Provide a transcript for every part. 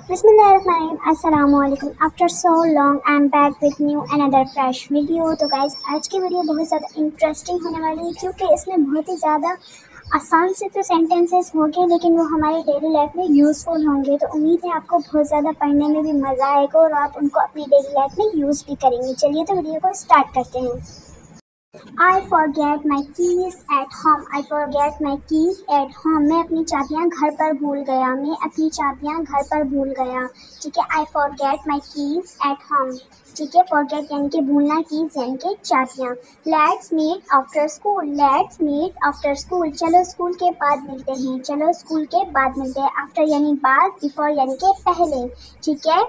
बिस्मिल्लाहिर्रहमानिर्रहीम, अस्सलामुअलैकुम। After so long I am back with new another fresh video. तो guys, आज की वीडियो बहुत ज़्यादा इंटरेस्टिंग होने वाली है क्योंकि इसमें बहुत ही ज़्यादा आसान से तो सेंटेंसेस होंगे लेकिन वो हमारी डेली लाइफ में यूज़फुल होंगे। तो उम्मीद है आपको बहुत ज़्यादा पढ़ने में भी मज़ा आएगा और आप उनको अपनी डेली लाइफ में यूज़ भी करेंगे। चलिए तो वीडियो को स्टार्ट करते हैं। I forget my keys at home. I forget my keys at home. मैं अपनी चाबियाँ घर पर भूल गया। मैं अपनी चाबियाँ घर पर भूल गया। ठीक है, I forget my keys at home. ठीक है, forget यानी कि भूलना, keys यानी कि चाबियाँ। Let's meet after school. Let's meet after school. चलो स्कूल के बाद मिलते हैं। चलो स्कूल के बाद मिलते हैं। After यानी बाद, before यानी कि पहले। ठीक है,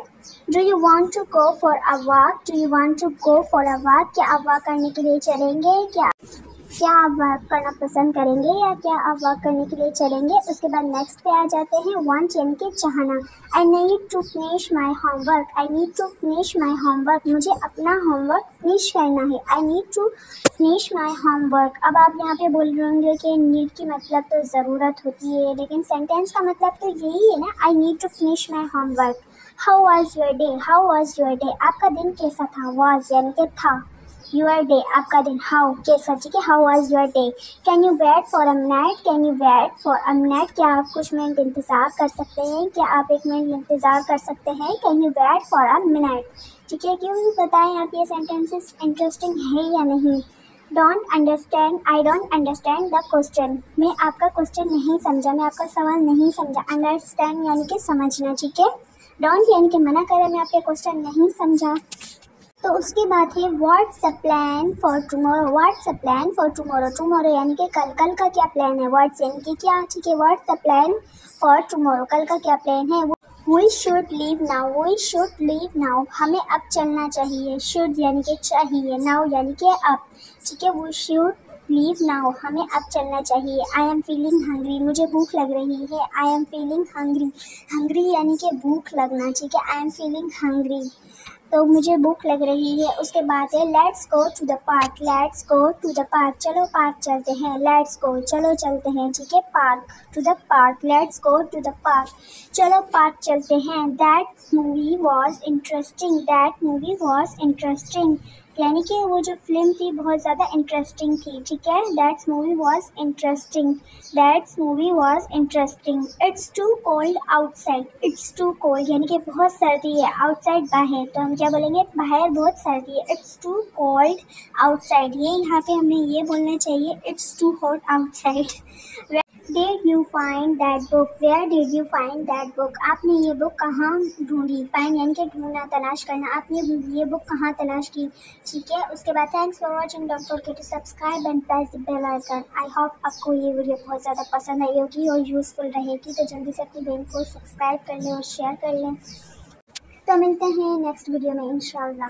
Do you want to go for a walk? Do you want to go for a walk? क्या आप वॉक करने के लिए चलेंगे? क्या आप वॉक करना पसंद करेंगे या क्या आप वॉक करने के लिए चलेंगे? उसके बाद नेक्स्ट पे आ जाते हैं want यानी कि चाहना। I need to finish my homework. I need to finish my homework. मुझे अपना होमवर्क फिनिश करना है। I need to finish my homework. अब आप यहाँ पे बोल रहे होंगे कि need की मतलब तो ज़रूरत होती है, लेकिन सेंटेंस का मतलब तो यही है ना, I need to finish my homework. How was your day? How was your day? आपका दिन कैसा था? Was यानी कि था। Your day आपका दिन। How कैसा, ठीक है। How was your day? Can you wait for a minute? Can you wait for a minute? क्या आप कुछ मिनट इंतज़ार कर सकते हैं? क्या आप एक मिनट इंतज़ार कर सकते हैं? Can you wait for a minute? ठीक है, क्यों बताएं आप ये सेंटेंसेस इंटरेस्टिंग है या नहीं। Don't understand. I don't understand the question. मैं आपका क्वेश्चन नहीं समझा, मैं आपका सवाल नहीं समझा। Understand यानी कि समझना, ठीक है। Don't यानी कि मना करें, मैं आपके क्वेश्चन नहीं समझा। तो उसके बाद है what's the plan for tomorrow. What's the plan for tomorrow. Tomorrow यानी कि कल। कल का क्या प्लान है? व्हाट्स यानी कि क्या, ठीक है। What's the plan for tomorrow, कल का क्या प्लान है? We should leave now. We should leave now, हमें अब चलना चाहिए। शुड यानी कि चाहिए, नाउ यानी कि अब, ठीक है। वी शुड लीव नाउ, हमें अब चलना चाहिए। आई एम फीलिंग हंग्री, मुझे भूख लग रही है। I am feeling hungry. Hungry यानी कि भूख लगना, ठीक है। आई एम फीलिंग हंग्री, तो मुझे भूख लग रही है। उसके बाद है let's go to the park. Let's go to the park, चलो पार्क चलते हैं। लेट्स गो, चलो चलते हैं, ठीक है। Park, to the park. Let's go to the park, चलो पार्क चलते हैं। That movie was interesting. That movie was interesting यानी कि वो जो फिल्म थी बहुत ज़्यादा इंटरेस्टिंग थी, ठीक है। That's movie was interesting. That's movie was interesting. It's too cold outside. It's too cold यानी कि बहुत सर्दी है। आउटसाइड बाहर, तो हम क्या बोलेंगे? बाहर बहुत सर्दी है। इट्स टू कोल्ड आउटसाइड, ये यहाँ पे हमें ये बोलना चाहिए, it's too hot outside. Did you find that book? Where did you find that book? आपने ये बुक कहाँ ढूंढी? फाइंड यानी कि ढूंढना, तलाश करना। आपने ये बुक कहाँ तलाश की, ठीक है। उसके बाद thanks for watching. Don't forget to subscribe and press the bell icon. I hope आपको ये वीडियो बहुत ज़्यादा पसंद आई होगी और यूज़फुल रहेगी, तो जल्दी से अपनी बहन को सब्सक्राइब कर लें और शेयर कर लें। तो मिलते हैं नेक्स्ट वीडियो में इंशाल्लाह।